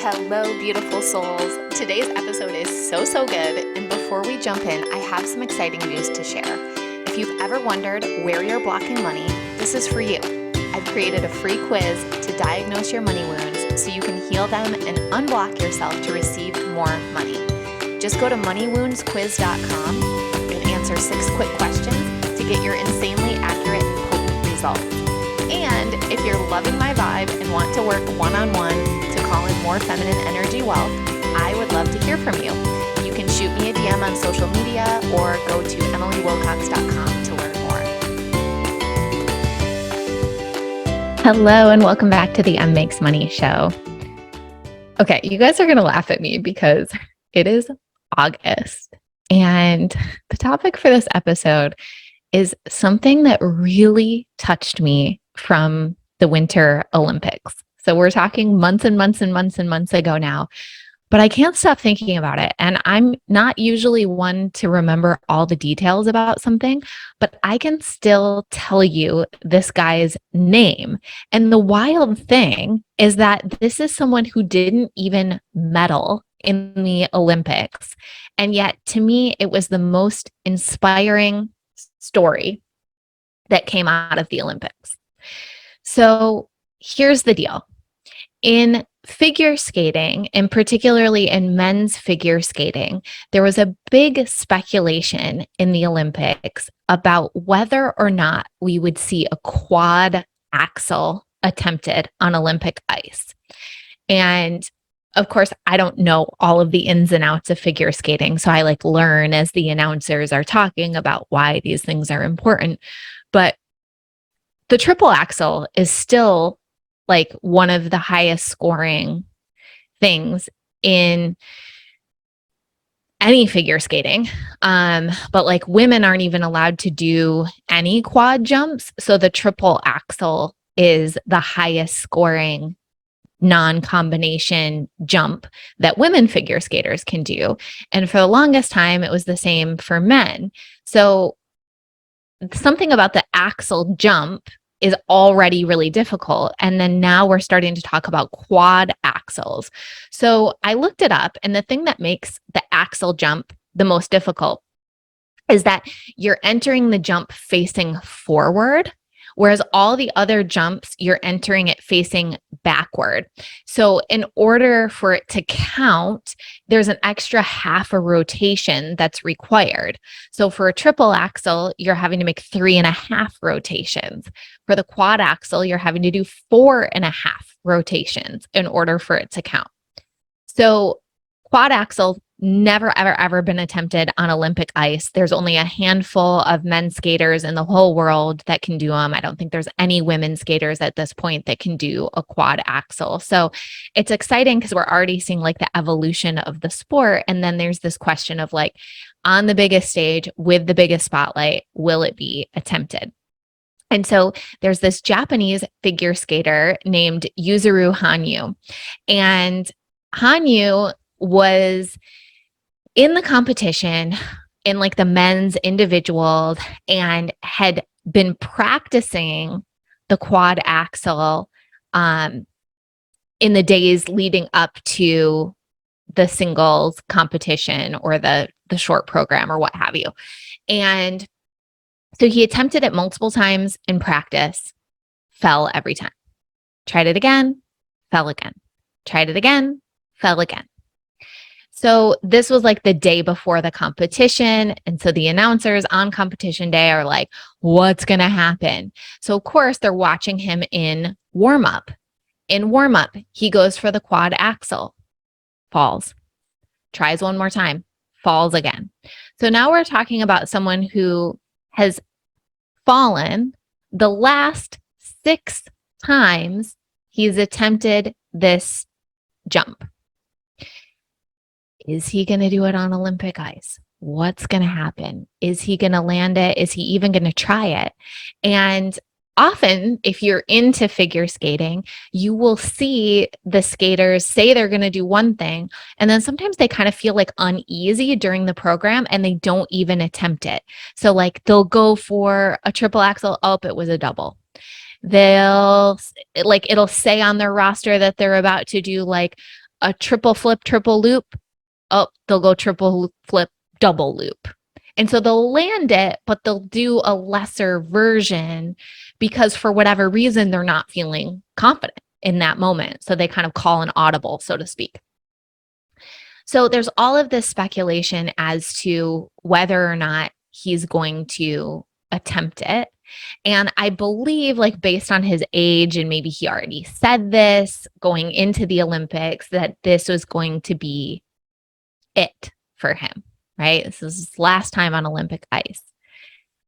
Hello, beautiful souls. Today's episode is so good. And before we jump in, I have some exciting news to share. If you've ever wondered where you're blocking money, this is for you. I've created a free quiz to diagnose your money wounds so you can heal them and unblock yourself to receive more money. Just go to moneywoundsquiz.com and answer 6 quick questions to get your insanely accurate and potent results. And if you're loving my vibe and want to work one-on-one to call in more feminine energy wealth, I would love to hear from you. You can shoot me a DM on social media or go to emilywilcox.com to learn more. Hello, and welcome back to the Makes Money show. Okay, you guys are going to laugh at me because it is August. And the topic for this episode is something that really touched me from the Winter Olympics. So we're talking months and months and months and months ago now, but I can't stop thinking about it. And I'm not usually one to remember all the details about something, but I can still tell you this guy's name. And the wild thing is that this is someone who didn't even medal in the Olympics. And yet to me, it was the most inspiring story that came out of the Olympics. So here's the deal. In figure skating, and particularly in men's figure skating, there was a big speculation in the Olympics about whether or not we would see a quad axel attempted on Olympic ice. And of course, I don't know all of the ins and outs of figure skating, so I learn as the announcers are talking about why these things are important. But the triple axel is still one of the highest scoring things in any figure skating. But women aren't even allowed to do any quad jumps. So the triple axel is the highest scoring non-combination jump that women figure skaters can do. And for the longest time, it was the same for men. So something about the axel jump is already really difficult. And then now we're starting to talk about quad axels. So I looked it up, and the thing that makes the axel jump the most difficult is that you're entering the jump facing forward, whereas all the other jumps, you're entering it facing backward. So in order for it to count, there's an extra half a rotation that's required. So for a triple axel, you're having to make 3.5 rotations. For the quad axel, you're having to do 4.5 rotations in order for it to count. So quad axel never, ever been attempted on Olympic ice. There's only a handful of men skaters in the whole world that can do them. I don't think there's any women skaters at this point that can do a quad axel. So it's exciting because we're already seeing the evolution of the sport. And then there's this question of on the biggest stage with the biggest spotlight, will it be attempted? And so there's this Japanese figure skater named Yuzuru Hanyu. And Hanyu was in the competition in the men's individuals and had been practicing the quad axel in the days leading up to the singles competition or the short program or what have you. And so he attempted it multiple times in practice, fell every time. Tried it again, fell again. Tried it again, fell again. So this was the day before the competition. And so the announcers on competition day are what's going to happen? So of course they're watching him in warm-up. In warm-up, he goes for the quad axel, falls, tries one more time, falls again. So now we're talking about someone who has fallen the last 6 times he's attempted this jump. Is he going to do it on Olympic ice? What's going to happen? Is he going to land it? Is he even going to try it? And often, if you're into figure skating, you will see the skaters say they're going to do one thing, and then sometimes they kind of feel uneasy during the program and they don't even attempt it. So they'll go for a triple axel. Oh, it was a double. They'll it'll say on their roster that they're about to do a triple flip, triple loop, oh, they'll go triple flip, double loop. And so they'll land it, but they'll do a lesser version because for whatever reason, they're not feeling confident in that moment. So they kind of call an audible, so to speak. So there's all of this speculation as to whether or not he's going to attempt it. And I believe, like, based on his age, and maybe he already said this going into the Olympics, that this was going to be it for him, right? This is his last time on Olympic ice.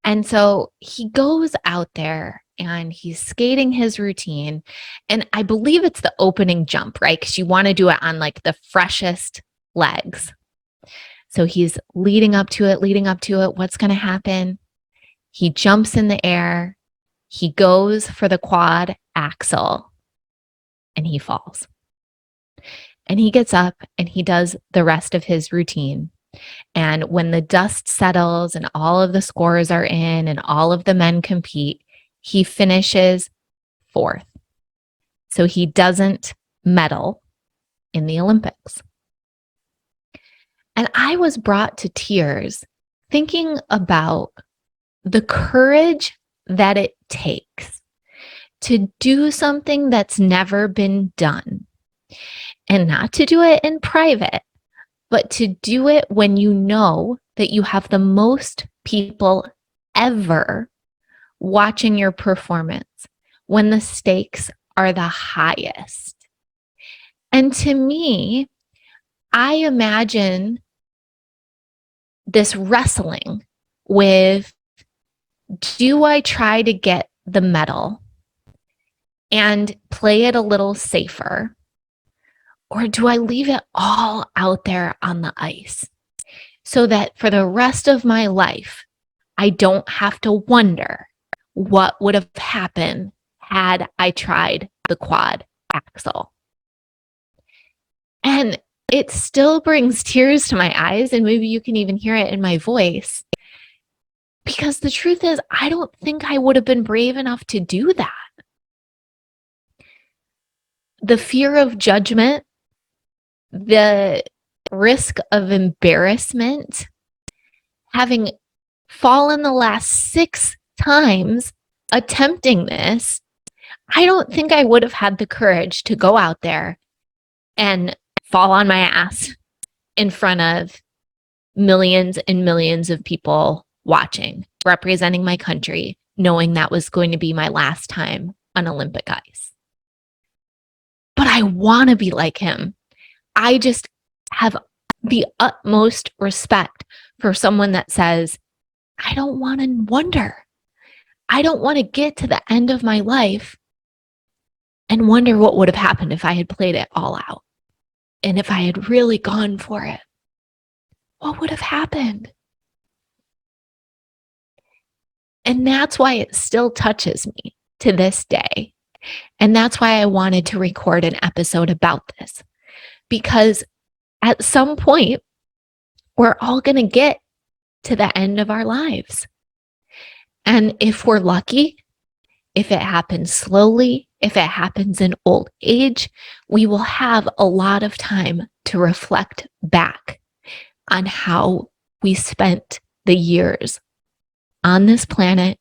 And so he goes out there and he's skating his routine. And I believe it's the opening jump, right? Because you want to do it on like the freshest legs. So he's leading up to it. What's going to happen? He jumps in the air. He goes for the quad axel and he falls. And he gets up and he does the rest of his routine. And when the dust settles and all of the scores are in and all of the men compete, he finishes 4th. So he doesn't medal in the Olympics. And I was brought to tears thinking about the courage that it takes to do something that's never been done, and not to do it in private, but to do it when you know that you have the most people ever watching your performance, when the stakes are the highest. And to me, I imagine this wrestling with, do I try to get the medal and play it a little safer? Or do I leave it all out there on the ice so that for the rest of my life, I don't have to wonder what would have happened had I tried the quad axel? And it still brings tears to my eyes, and maybe you can even hear it in my voice, because the truth is, I don't think I would have been brave enough to do that. The fear of judgment, the risk of embarrassment, having fallen the last 6 times attempting this, I don't think I would have had the courage to go out there and fall on my ass in front of millions and millions of people watching, representing my country, knowing that was going to be my last time on Olympic ice. But I want to be like him. I just have the utmost respect for someone that says, I don't want to wonder. I don't want to get to the end of my life and wonder what would have happened if I had played it all out. And if I had really gone for it, what would have happened? And that's why it still touches me to this day. And that's why I wanted to record an episode about this. Because at some point, we're all going to get to the end of our lives. And if we're lucky, if it happens slowly, if it happens in old age, we will have a lot of time to reflect back on how we spent the years on this planet,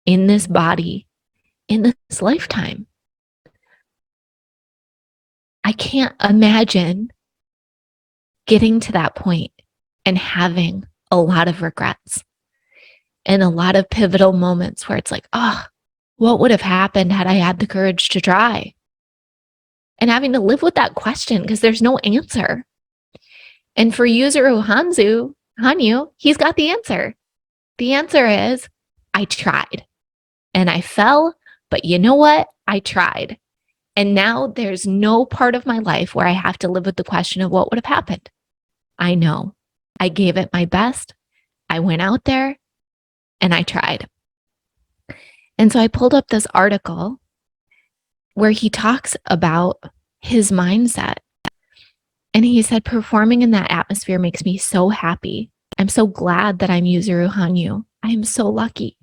in this body, in this lifetime. I can't imagine getting to that point and having a lot of regrets and a lot of pivotal moments where it's like, oh, what would have happened had I had the courage to try? And having to live with that question because there's no answer. And for Yuzuru Hanyu, he's got the answer. The answer is, I tried and I fell, but you know what? I tried. And now there's no part of my life where I have to live with the question of what would have happened. I know. I gave it my best. I went out there and I tried. And so I pulled up this article where he talks about his mindset. And he said, performing in that atmosphere makes me so happy. I'm so glad that I'm Yuzuru Hanyu. I am so lucky.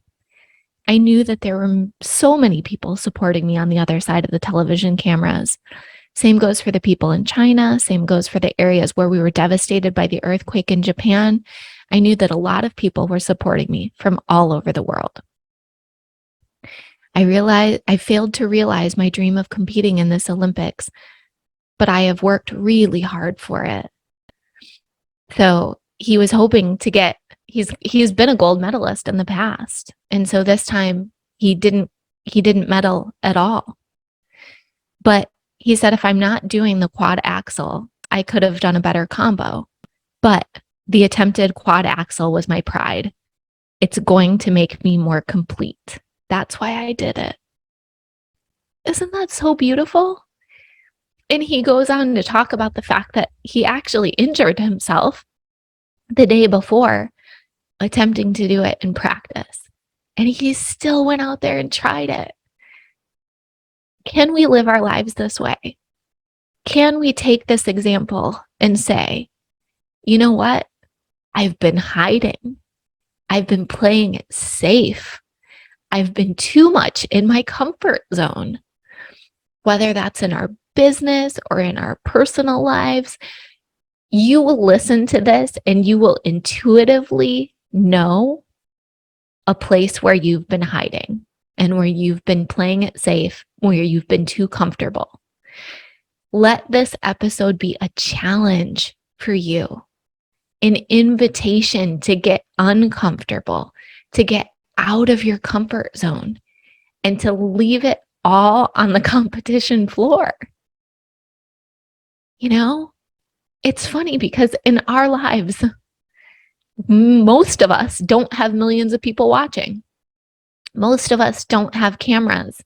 I knew that there were so many people supporting me on the other side of the television cameras, Same goes for the people in China. Same goes for the areas where we were devastated by the earthquake in Japan. I knew that a lot of people were supporting me from all over the world. I failed to realize my dream of competing in this Olympics, but I have worked really hard for it. So he was hoping to get, he's been a gold medalist in the past. And so this time he didn't medal at all. But he said, if I'm not doing the quad axel, I could have done a better combo. But the attempted quad axel was my pride. It's going to make me more complete. That's why I did it. Isn't that so beautiful? And he goes on to talk about the fact that he actually injured himself the day before attempting to do it in practice. And he still went out there and tried it. Can we live our lives this way? Can we take this example and say, you know what? I've been hiding. I've been playing it safe. I've been too much in my comfort zone. Whether that's in our business or in our personal lives, you will listen to this and you will intuitively know a place where you've been hiding and where you've been playing it safe, where you've been too comfortable. Let this episode be a challenge for you, an invitation to get uncomfortable, to get out of your comfort zone, and to leave it all on the competition floor. You know, it's funny because in our lives, most of us don't have millions of people watching. Most of us don't have cameras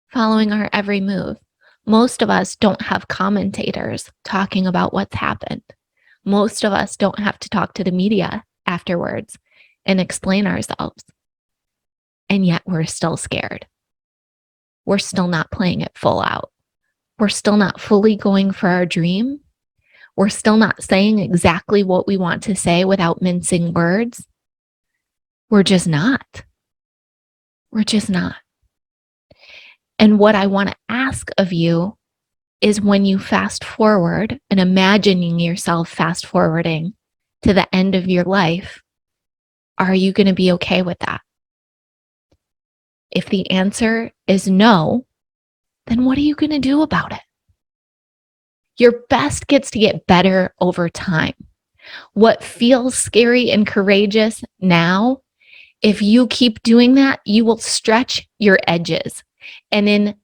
following our every move. Most of us don't have commentators talking about what's happened. Most of us don't have to talk to the media afterwards and explain ourselves. And yet we're still scared. We're still not playing it full out. We're still not fully going for our dream. We're still not saying exactly what we want to say without mincing words. We're just not. We're just not. And what I want to ask of you is, when you fast forward and imagining yourself fast forwarding to the end of your life, are you going to be okay with that? If the answer is no, then what are you going to do about it? Your best gets to get better over time. What feels scary and courageous now, if you keep doing that, you will stretch your edges. And in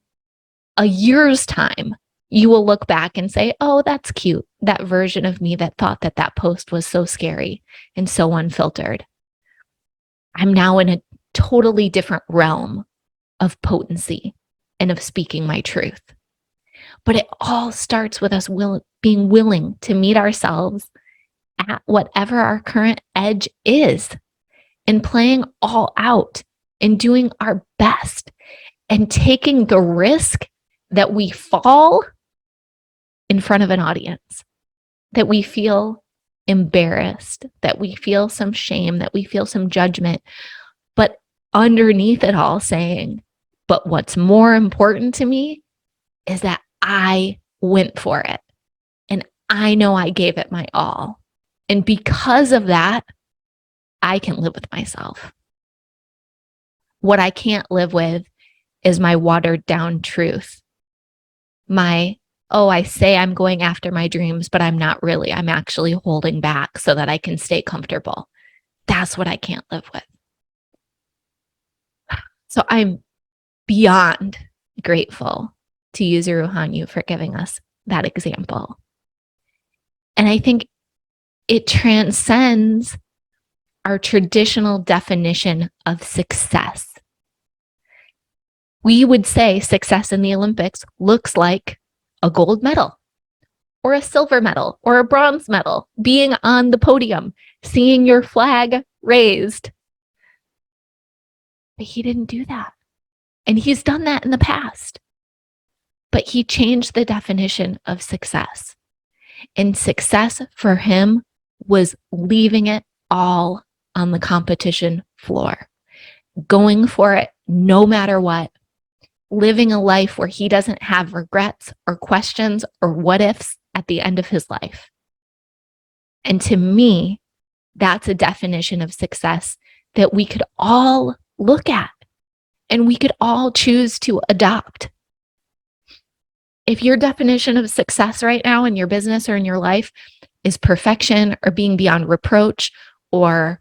a year's time, you will look back and say, oh, that's cute. That version of me that thought that that post was so scary and so unfiltered. I'm now in a totally different realm of potency and of speaking my truth. But it all starts with us being willing to meet ourselves at whatever our current edge is, and playing all out and doing our best and taking the risk that we fall in front of an audience, that we feel embarrassed, that we feel some shame, that we feel some judgment, but underneath it all saying, but what's more important to me is that I went for it and I know I gave it my all. And because of that, I can live with myself. What I can't live with is my watered down truth. I say I'm going after my dreams, but I'm not really. I'm actually holding back so that I can stay comfortable. That's what I can't live with. So I'm beyond grateful to Yuzuru Hanyu for giving us that example. And I think it transcends our traditional definition of success. We would say success in the Olympics looks like a gold medal or a silver medal or a bronze medal, being on the podium, seeing your flag raised. But he didn't do that. And he's done that in the past. But he changed the definition of success. And success for him was leaving it all on the competition floor, going for it no matter what, living a life where he doesn't have regrets or questions or what ifs at the end of his life. And to me, that's a definition of success that we could all look at and we could all choose to adopt. If your definition of success right now in your business or in your life is perfection or being beyond reproach or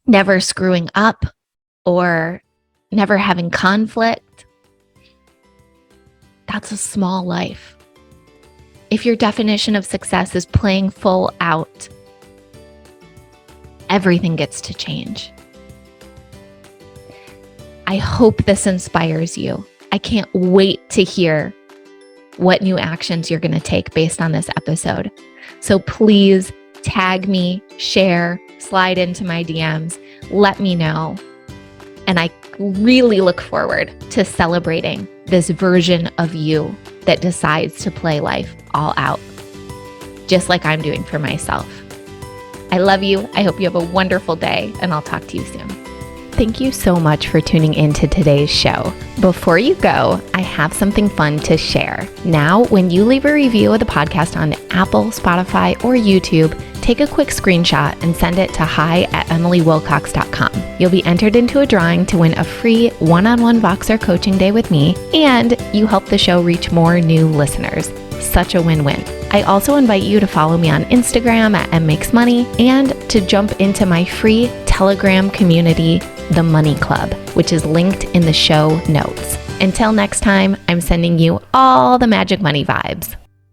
never screwing up or never having conflict, that's a small life. If your definition of success is playing full out, everything gets to change. I hope this inspires you. I can't wait to hear what new actions you're going to take based on this episode. So please tag me, share, slide into my DMs, let me know. And I really look forward to celebrating this version of you that decides to play life all out, just like I'm doing for myself. I love you. I hope you have a wonderful day, and I'll talk to you soon. Thank you so much for tuning into today's show. Before you go, I have something fun to share. Now, when you leave a review of the podcast on Apple, Spotify, or YouTube, take a quick screenshot and send it to hi@emilywilcox.com. You'll be entered into a drawing to win a free one-on-one Voxer coaching day with me, and you help the show reach more new listeners. Such a win-win. I also invite you to follow me on Instagram at mmakesmoney and to jump into my free Telegram community, The Money Club, which is linked in the show notes. Until next time, I'm sending you all the magic money vibes.